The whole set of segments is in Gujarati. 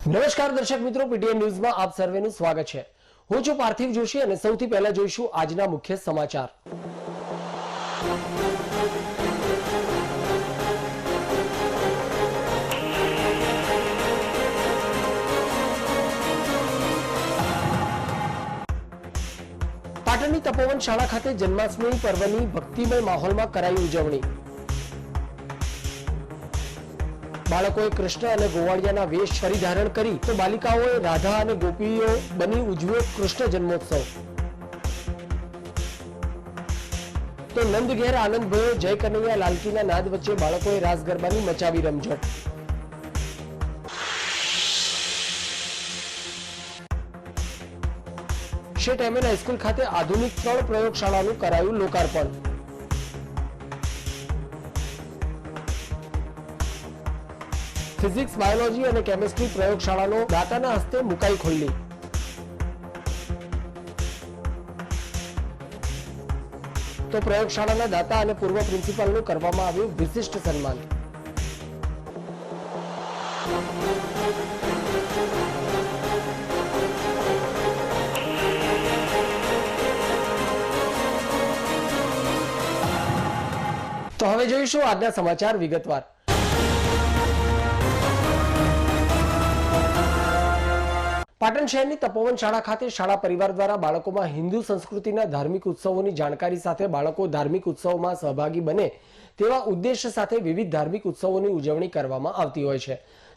નમસ્કાર દર્શક મિત્રો, પીટીએન ન્યૂઝમાં આપ સર્વેનું સ્વાગત છે। હું છું પાર્થિવ જોશી અને સૌથી પહેલા જોઈશું આજના મુખ્ય સમાચાર। પાટણની તપોવન શાળા ખાતે જન્માષ્ટમી પર્વની ભક્તિમય માહોલમાં કરાઈ ઉજવણી। બાળકોએ કૃષ્ણ અને ગોવાળિયાના વેશ પરિધારણ કરી તો બાલિકાઓએ રાધા અને ગોપીઓ બની ઉજવ્યો કૃષ્ણ જન્મોત્સવ। તો નંદ ઘેર આનંદ ભયો, જય કનૈયા લાલકીના નાદ વચ્ચે બાળકોએ રાસ ગરબાની મચાવી રમઝટ। શેઠ એમએન હાઈસ્કૂલ ખાતે આધુનિક 3 પ્રયોગશાળાનું કરાયું લોકાર્પણ। ફિઝિક્સ, બાયોલોજી અને કેમિસ્ટ્રી પ્રયોગશાળાનો દાતાના હસ્તે મુકાઈ ખુલ્લી। તો પ્રયોગશાળાના દાતા અને પૂર્વ પ્રિન્સિપાલનું કરવામાં આવ્યું વિશિષ્ટ સન્માન। તો હવે જોઈશું આજના સમાચાર વિગતવાર। પાટણ શહેરની તપોવન શાળા ખાતે શાળા પરિવાર દ્વારા બાળકોમાં હિન્દુ સંસ્કૃતિના ધાર્મિક ઉત્સવોની જાણકારી સાથે બાળકો ધાર્મિક ઉત્સવમાં સહભાગી બને તેવા ઉદ્દેશ્ય સાથે વિવિધ ધાર્મિક ઉત્સવોની ઉજવણી કરવામાં આવતી હોય છે।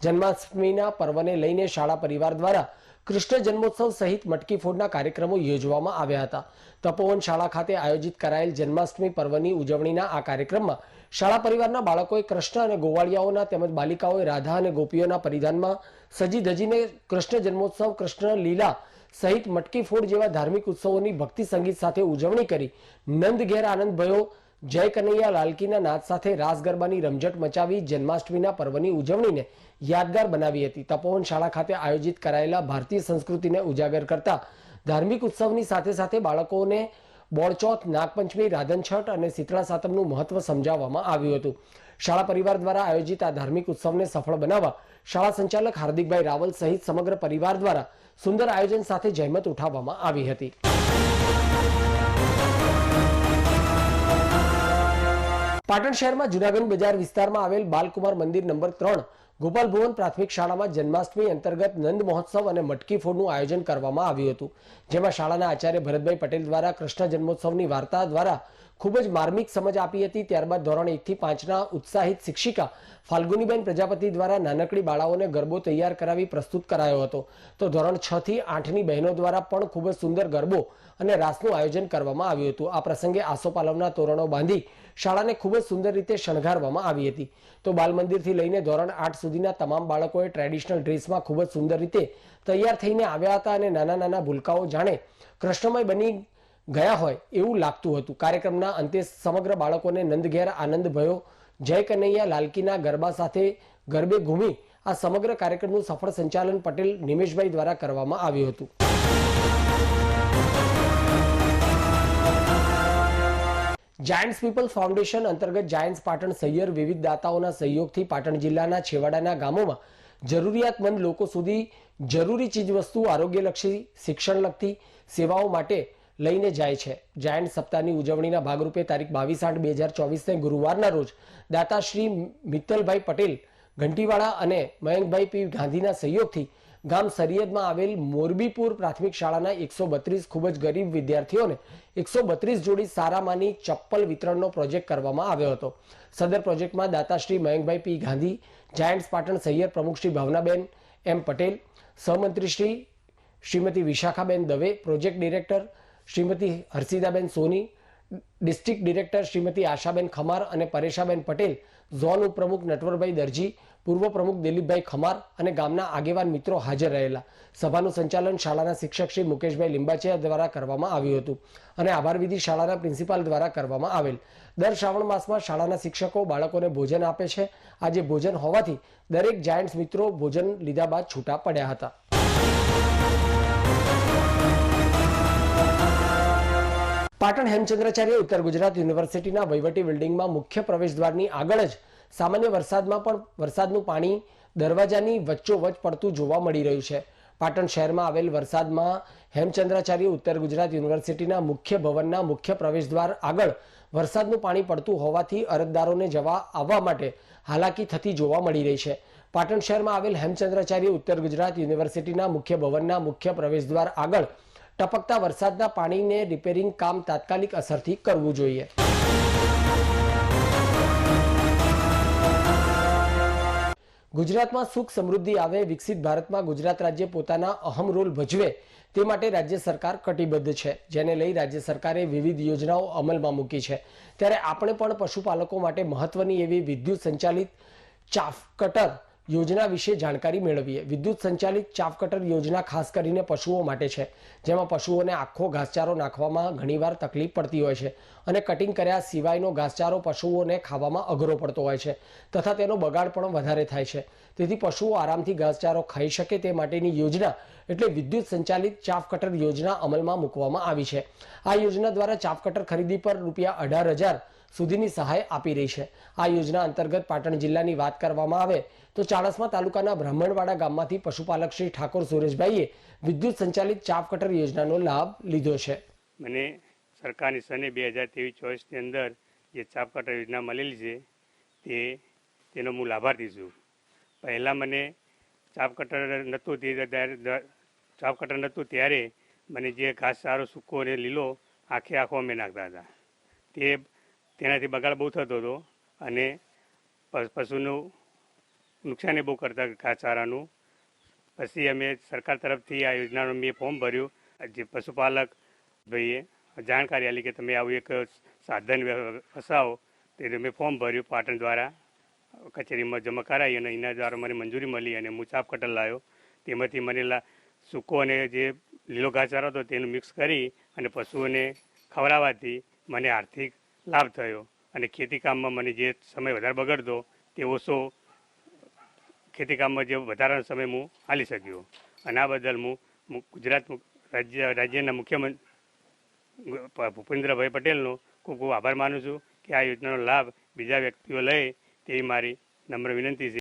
જન્માષ્ટમીના પર્વને લઈને શાળા પરિવાર દ્વારા કૃષ્ણ જન્મોત્સવ સહિત મટકી ફોડના કાર્યક્રમો યોજવામાં આવ્યા હતા। તપોવન શાળા ખાતે આયોજિત કરાયેલ જન્માષ્ટમી પર્વની ઉજવણીના આ કાર્યક્રમમાં શાળા પરિવારના બાળકોએ કૃષ્ણ અને ગોવાળિયાઓના તેમજ બાલિકાઓએ રાધા અને ગોપીઓના પરિધાનમાં સજી ધજીને કૃષ્ણ જન્મોત્સવ, કૃષ્ણ લીલા સહિત મટકી ફોડ જેવા ધાર્મિક ઉત્સવોની ભક્તિ સંગીત સાથે ઉજવણી કરી નંદ ઘેર આનંદ ભયો, જય કનૈયા લાલકીના નાદ સાથે રાસ ગરબાની રમઝટ મચાવી જન્માષ્ટમીના પર્વની ઉજવણીને યાદગાર બનાવી હતી। તપોવન શાળા ખાતે આયોજિત કરાયેલા ભારતીય સંસ્કૃતિને ઉજાગર કરતા ધાર્મિક ઉત્સવની સાથે સાથે બાળકોને બોળચોથ, નાગપંચમી, રાધનછઠ અને શીતળા સાતમનું મહત્વ સમજાવવામાં આવ્યું હતું। શાળા પરિવાર દ્વારા આયોજિત આ ધાર્મિક ઉત્સવને સફળ બનાવવા શાળા સંચાલક હાર્દિકભાઈ રાવલ સહિત સમગ્ર પરિવાર દ્વારા સુંદર આયોજન સાથે જહેમત ઉઠાવવામાં આવી હતી। પાટણ શહેરમાં જુનાગઢ બજાર વિસ્તારમાં આવેલ બાલકુમાર મંદિર નંબર 3 ગોપાલ ભુવન પ્રાથમિક શાળામાં જન્માષ્ટમી અંતર્ગત નંદ મહોત્સવ અને મટકી ફોડનું આયોજન કરવામાં આવ્યું હતું, જેમાં શાળાના આચાર્ય ભરતભાઈ પટેલ દ્વારા કૃષ્ણ જન્મોત્સવની વાર્તા દ્વારા ખૂબ જ માર્મિક સમજ આપી હતી। ત્યારબાદ ધોરણ 1 થી 5ના ઉત્સાહિત શિક્ષિકા ફાલ્ગુનીબેન પ્રજાપતિ દ્વારા નાનકડી બાળાઓને ગરબો તૈયાર કરાવી પ્રસ્તુત કરાયો હતો। તો ધોરણ 6 થી 8ની બહેનો દ્વારા પણ ખૂબ જ સુંદર ગરબો અને રાસનું આયોજન કરવામાં આવ્યું હતું। આ પ્રસંગે આસોપાલવના તોરણો બાંધી શાળાને ખૂબ જ સુંદર રીતે શણગારવામાં આવી હતી। તો બાલ મંદિરથી લઈને ધોરણ 8 સુધીના તમામ બાળકોએ ટ્રેડિશનલ ડ્રેસમાં ખૂબ જ સુંદર રીતે તૈયાર થઈને આવ્યા હતા અને નાના નાના ભૂલકાઓ જાણે કૃષ્ણમય બની ગયા હોય એવું લાગતું હતું। કાર્યક્રમના અંતે સમગ્ર બાળકોને નંદ ઘેર આનંદ ભયો, જય કનૈયા લાલકીના ગરબા સાથે ગરબે ઘૂમી આ સમગ્ર કાર્યક્રમનું સફળ સંચાલન પટેલ નિમેશભાઈ દ્વારા કરવામાં આવ્યું હતું। જાયન્ટ્સ પીપલ્સ ફાઉન્ડેશન અંતર્ગત જાયન્ટ્સ પાટણ સહિયર વિવિધ દાતાઓના સહયોગથી પાટણ જિલ્લાના છેવાડાના ગામોમાં જરૂરિયાતમંદ લોકો સુધી જરૂરી ચીજવસ્તુ, આરોગ્યલક્ષી, શિક્ષણલક્ષી સેવાઓ માટે લઈને જાય છે। જાયન્ટ સપ્તાહની ઉજવણીના ભાગરૂપે તારીખ 22/8/2024 ગુરુવારના રોજ દાતા શ્રી મિત્તલભાઈ પટેલ ઘંટીવાળા અને મયંકભાઈ પી ગાંધીના સહયોગથી ગામ સરિયદમાં આવેલ મોરબીપુર પ્રાથમિક શાળાના 132 ખૂબ જ ગરીબ વિદ્યાર્થીઓને 132 જોડી સારામાંની ચપ્પલ વિતરણનો પ્રોજેક્ટ કરવામાં આવ્યો હતો। સદર પ્રોજેક્ટમાં દાતા શ્રી મયંકભાઈ પી ગાંધી, જાયન્ટ્સ પાટણ સહિયર પ્રમુખ શ્રી ભાવનાબેન એમ પટેલ, સહમંત્રી શ્રીમતી વિશાખાબેન દવે, પ્રોજેક્ટ ડિરેક્ટર શ્રીમતી હર્ષિદાબેન સોની, ડિસ્ટ્રિક્ટ ડિરેક્ટર શ્રીમતી આશાબેન ખમાર અને પરેશાબેન પટેલ, ઝોન ઉપપ્રમુખ નટવરભાઈ દરજી, પૂર્વ પ્રમુખ દિલીપભાઈ ખમાર અને ગામના આગેવાન મિત્રો હાજર રહેલા। સભાનું સંચાલન શાળાના શિક્ષક શ્રી મુકેશભાઈ લિંબાચિયા દ્વારા કરવામાં આવ્યું હતું અને આભાર વિધિ શાળાના પ્રિન્સિપાલ દ્વારા કરવામાં આવેલ। દર શ્રાવણ માસમાં શાળાના શિક્ષકો બાળકોને ભોજન આપે છે। આજે ભોજન હોવાથી દરેક જાયન્ટ્સ મિત્રો ભોજન લીધા બાદ છૂટા પડ્યા હતા। પાટણ હેમચંદ્રાચાર્ય ઉત્તર ગુજરાત યુનિવર્સિટીના વહીવટી બિલ્ડિંગમાં મુખ્ય પ્રવેશદ્વારની આગળ જ સામાન્ય વરસાદમાં પણ વરસાદનું પાણી દરવાજાની વચ્ચોવચ પડતું જોવા મળી રહ્યું છે. પાટણ શહેરમાં આવેલ વરસાદમાં હેમચંદ્રાચાર્ય ઉત્તર ગુજરાત યુનિવર્સિટીના મુખ્ય ભવનના મુખ્ય પ્રવેશદ્વાર આગળ વરસાદનું પાણી પડતું હોવાથી અરજદારોને જવા આવવા માટે હાલાકી થતી જોવા મળી રહી છે. પાટણ શહેરમાં આવેલ હેમચંદ્રાચાર્ય ઉત્તર ગુજરાત યુનિવર્સિટીના મુખ્ય ભવનના મુખ્ય પ્રવેશદ્વાર આગળ ટપકતા વરસાદના પાણીને રિપેરિંગ કામ તાત્કાલિક અસરથી કરવું જોઈએ. ગુજરાતમાં સુખ સમૃદ્ધિ આવે, વિકસિત ભારતમાં ગુજરાત રાજ્ય પોતાના અહમ રોલ ભજવે તે માટે રાજ્ય સરકાર કટિબદ્ધ છે, જેને લઈ રાજ્ય સરકારે વિવિધ યોજનાઓ અમલમાં મૂકી છે. ત્યારે આપણે પણ પશુપાલકો માટે મહત્વની એવી વિદ્યુત સંચાલિત ચાફ કટર યોજના વિશે જાણકારી મેળવીએ. વિદ્યુત સંચાલિત ચાફ કટર યોજના ખાસ કરીને પશુઓ માટે છે, જેમાં પશુઓને આખો ઘાસચારો નાખવામાં ઘણીવાર તકલીફ પડતી હોય છે અને કટિંગ કર્યા સિવાયનો ઘાસચારો પશુઓને ખાવામાં અઘરો પડતો હોય છે તથા તેનો બગાડ પણ વધારે થાય છે. તેથી પશુઓ આરામથી ઘાસચારો ખાઈ શકે તે માટેની યોજના એટલે વિદ્યુત સંચાલિત ચાફ કટર યોજના અમલમાં મૂકવામાં આવી છે. આ યોજના દ્વારા ચાફ કટર ખરીદી પર ₹18,000 સુધીની સહાય આપી રહી છે. આ યોજના અંતર્ગત પાટણ જિલ્લાની વાત કરવામાં આવે તો ચાણસ્મા તાલુકાના બ્રાહ્મણવાડા ગામમાંથી પશુપાલક શ્રી ઠાકોર સુરેશભાઈએ વિદ્યુત સંચાલિત ચાફ કટર યોજનાનો લાભ લીધો છે. મને સરકારની સને 2023-24ની અંદર જે ચાફ કટર યોજના મળેલી છે તેનો હું લાભાર્થી છું. પહેલાં મને ચાફ કટર નહોતું ત્યારે મને જે ઘાસચારો સૂકો અને લીલો આખો અમે નાખતા હતા. તેનાથી બગાડ બહુ થતો હતો અને પશુનું નુકસાન બહુ કરતા ઘાસચારાનું. પછી અમે સરકાર તરફથી આ યોજનાનું મેં ફોર્મ ભર્યું. જે પશુપાલક ભાઈએ જાણકારી આપી કે તમે આવું એક સાધન વસાવો, તે મેં ફોર્મ ભર્યું. પાટણ દ્વારા કચેરીમાં જમા કરાવી અને એના દ્વારા મને મંજૂરી મળી અને હું ચાફ કટર લાવ્યો. તેમાંથી મને સૂકો અને જે લીલો ઘાસચારો હતો તેનું મિક્સ કરી અને પશુઓને ખવડાવવાથી મને આર્થિક લાભ થયો અને ખેતીકામમાં મને જે સમય વધારે બગડતો તે ઓછો ખેતીકામમાં જે વધારાનો સમય હું હાલી શક્યો. અને આ બદલ હું ગુજરાત રાજ્યના મુખ્યમંત્રી ભૂપેન્દ્રભાઈ પટેલનો ખૂબ ખૂબ આભાર માનું છું કે આ યોજનાનો લાભ બીજા વ્યક્તિઓ લે તેવી મારી નમ્ર વિનંતી છે.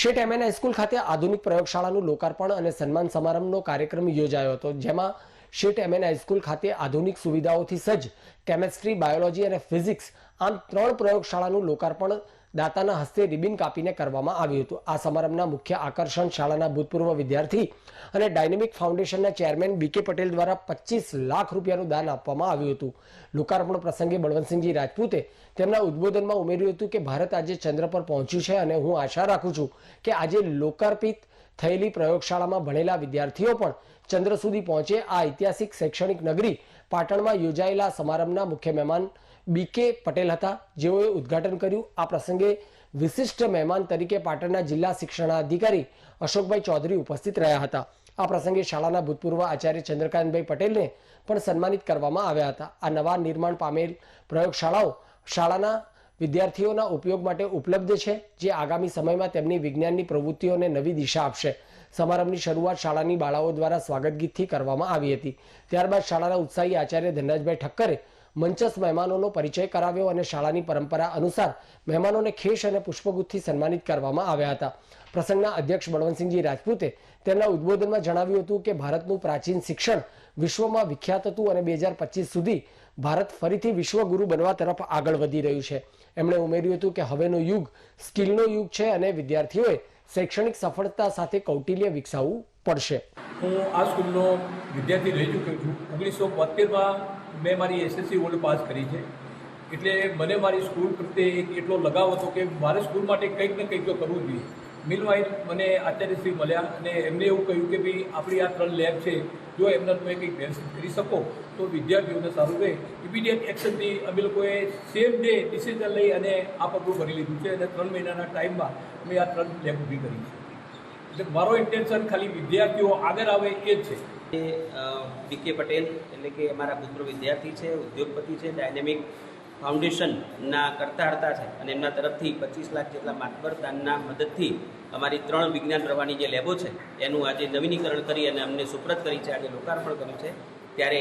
શેઠ એમએન હાઈસ્કૂલ ખાતે આધુનિક પ્રયોગશાળાનું લોકાર્પણ અને સન્માન સમારંભનો કાર્યક્રમ યોજાયો હતો, જેમાં શેઠ એમએન હાઈસ્કૂલ ખાતે આધુનિક સુવિધાઓથી સજ્જ કેમેસ્ટ્રી, બાયોલોજી અને ફિઝિક્સ આમ 3 પ્રયોગશાળાનું લોકાર્પણ દાતાના હસ્તે રિબિન કાપીને કરવામાં આવ્યું હતું. આ સમારંભના મુખ્ય આકર્ષણ શાળાના ભૂતપૂર્વ વિદ્યાર્થી અને ડાયનેમિક ફાઉન્ડેશનના ચેરમેન BK પટેલ દ્વારા 25 લાખ રૂપિયાનું દાન આપવામાં આવ્યું હતું. લોકાર્પણ પ્રસંગે બળવંતસિંહજી રાજપૂતે તેમના ઉદ્બોધનમાં ઉમેર્યું હતું કે ભારત આજે ચંદ્ર પર પહોંચ્યું છે અને હું આશા રાખું છું કે આજે લોકાર્પિત થયેલી પ્રયોગશાળામાં ભણેલા વિદ્યાર્થીઓ પણ ચંદ્ર સુધી પહોંચે. આ ઐતિહાસિક શૈક્ષણિક નગરી પાટણમાં યોજાયેલા સમારંભના મુખ્ય મહેમાન BK પટેલ હતા, જેઓએ ઉદ્ઘાટન કર્યું. આ પ્રસંગે વિશિષ્ટ મહેમાન તરીકે પાટણના જિલ્લા શિક્ષણાધિકારી અશોકભાઈ ચૌધરી ઉપસ્થિત રહ્યા હતા. આ પ્રસંગે શાળાના ભૂતપૂર્વ આચાર્ય ચંદ્રકાંતભાઈ પટેલને પણ સન્માનિત કરવામાં આવ્યા હતા. આ નવા નિર્માણ પામેલ પ્રયોગશાળાઓ શાળાના વિદ્યાર્થીઓના ઉપયોગ માટે ઉપલબ્ધ છે, જે આગામી સમયમાં તેમની વિજ્ઞાનની પ્રવૃત્તિઓને નવી દિશા આપશે. સમારંભની શરૂઆત શાળાની બાળાઓ દ્વારા સ્વાગત ગીતથી કરવામાં આવી હતી. ત્યારબાદ શાળાના ઉત્સાહી આચાર્ય ધનરાજભાઈ ઠક્કરે મંચસ્થ મહેમાનોનો પરિચય કરાવ્યો અને શાળાની પરંપરા અનુસાર મહેમાનોને ખેસ અને પુષ્પગુચ્છથી સન્માનિત કરવામાં આવ્યા હતા. પ્રસંગના અધ્યક્ષ બળવંતસિંહજી રાજપૂતે તેમના ઉદ્બોધનમાં જણાવ્યું હતું કે ભારતનું પ્રાચીન શિક્ષણ વિશ્વમાં વિખ્યાત હતું અને 2025 સુધી ભારત ફરીથી વિશ્વગુરુ બનવા તરફ આગળ વધી રહ્યું છે. એમણે ઉમેર્યું હતું કે હવેનો યુગ સ્કિલનો યુગ છે અને વિદ્યાર્થીઓએ શૈક્ષણિક સફળતા સાથે કૌટિલ્ય વિકસાવવું પડશે. હું આ સ્કૂલનો વિદ્યાર્થી રહી ચૂક્યો છું. 1972માં મેં મારી SSC ગોલ્ડ પાસ કરી છે, એટલે મને મારી સ્કૂલ પ્રત્યે એટલો લગાવ હતો કે મારે સ્કૂલ માટે કંઈક ને કંઈક તો કરવું જોઈએ. મીનવાઇલ મને આચાર્યશ્રી મળ્યા અને એમને એવું કહ્યું કે ભાઈ આપણી આ 3 લેબ છે, જો એમના તમે કંઈક વ્યવસ્થિત કરી શકો તો વિદ્યાર્થીઓને સારું રહે. ઇમિડિયેટ એક્શનથી અમે લોકોએ સેમ ડે ડિસિઝન લઈ અને આ પગલું ભરી લીધું છે અને 3 મહિનાના ટાઈમમાં અમે આ 3 લેબ ઊભી કરી છે. એટલે મારો ઇન્ટેન્શન ખાલી વિદ્યાર્થીઓ આગળ આવે એ જ છે. BK પટેલ એટલે કે અમારા ભૂતપૂર્વ વિદ્યાર્થી છે, ઉદ્યોગપતિ છે, ડાયનેમિક ફાઉન્ડેશનના કરતા હર્તા છે અને એમના તરફથી 25 લાખ જેટલા માતબર દાનના મદદથી અમારી 3 વિજ્ઞાન પ્રવાહની જે લેબો છે એનું આજે નવીનીકરણ કરી અને અમને સુપ્રત કરી છે, આજે લોકાર્પણ કર્યું છે. ત્યારે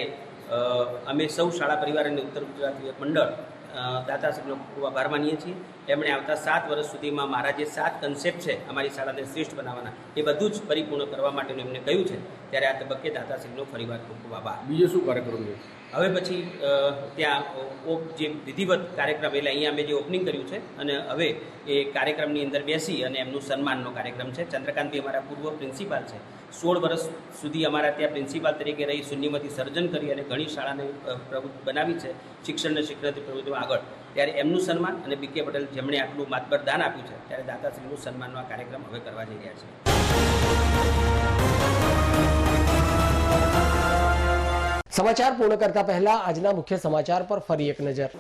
અમે સૌ શાળા પરિવાર અને ઉત્તર ગુજરાત યુવક મંડળ દાતાશ્રીનો ખૂબ આભાર માનીએ છીએ. એમણે આવતા 7 વર્ષ સુધીમાં મારા જે 7 કન્સેપ્ટ છે અમારી શાળાને શ્રેષ્ઠ બનાવવાના, એ બધું જ પરિપૂર્ણ કરવા માટેનું એમને કહ્યું છે. ત્યારે આ તબક્કે દાતાશ્રીનો ફરીવાર ખૂબ ખૂબ આભાર. બીજો શું કાર્યક્રમ છે? હવે પછી ત્યાં જે વિધિવત કાર્યક્રમ, એટલે અહીંયા અમે જે ઓપનિંગ કર્યું છે, અને હવે એ કાર્યક્રમની અંદર બેસી અને એમનું સન્માનનો કાર્યક્રમ છે. ચંદ્રકાંતભાઈ અમારા પૂર્વ પ્રિન્સિપાલ છે, 16 વર્ષ સુધી અમારા ત્યાં પ્રિન્સિપાલ તરીકે રહી શૂન્યમાંથી સર્જન કરી અને ઘણી શાળાને બનાવી છે શિક્ષણને શિક્ષણથી પ્રવૃત્તિમાં આગળ. ત્યારે એમનું સન્માન અને BK પટેલ જેમણે આટલું માતબર દાન આપ્યું છે, ત્યારે દાતાશ્રીનું સન્માનનો આ કાર્યક્રમ હવે કરવા જઈ રહ્યા છે. સમાચાર પૂર્ણ કરતા પહેલા આજના મુખ્ય સમાચાર પર ફરી એક નજર.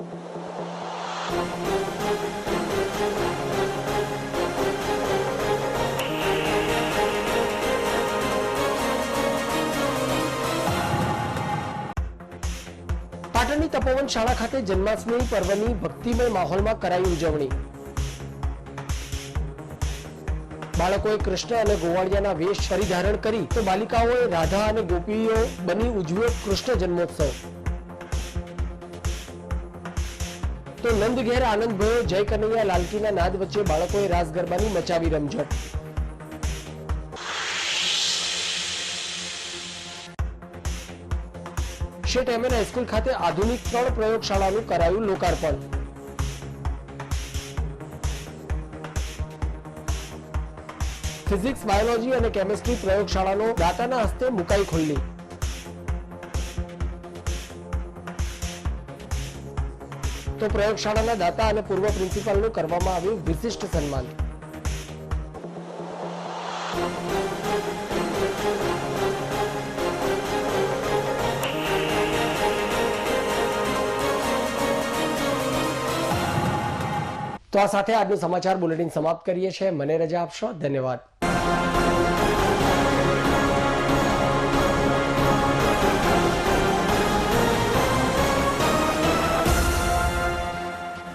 પાટણની તપોવન શાળા ખાતે જન્માષ્ટમી પર્વની ભક્તિમય માહોલમાં કરાઈ ઉજવણી. બાળકોએ કૃષ્ણ અને ગોવાળિયાના વેશ પરિધારણ કરી તો બાલિકાઓએ રાધા અને ગોપીઓ બની ઉજવ્યો કૃષ્ણ જન્મોત્સવ. તો નંદ ઘેર આનંદ ભયો, જય કનૈયા લાલકીના નાદ વચ્ચે બાળકોએ રાસ ગરબાની મચાવી રમઝટ. શેઠ એમએન હાઈસ્કૂલ ખાતે આધુનિક 3 પ્રયોગશાળાનું કરાયું લોકાર્પણ. ફિઝિક્સ, બાયોલોજી અને કેમિસ્ટ્રી પ્રયોગશાળાનો દાતાના હસ્તે મુકાઈ ખુલ્લી. તો પ્રયોગશાળાના દાતા અને પૂર્વ પ્રિન્સિપાલનું કરવામાં આવ્યું વિશિષ્ટ સન્માન. તો આ સાથે આજનું સમાચાર બુલેટિન સમાપ્ત કરીએ છીએ. મને રજા આપશો. ધન્યવાદ.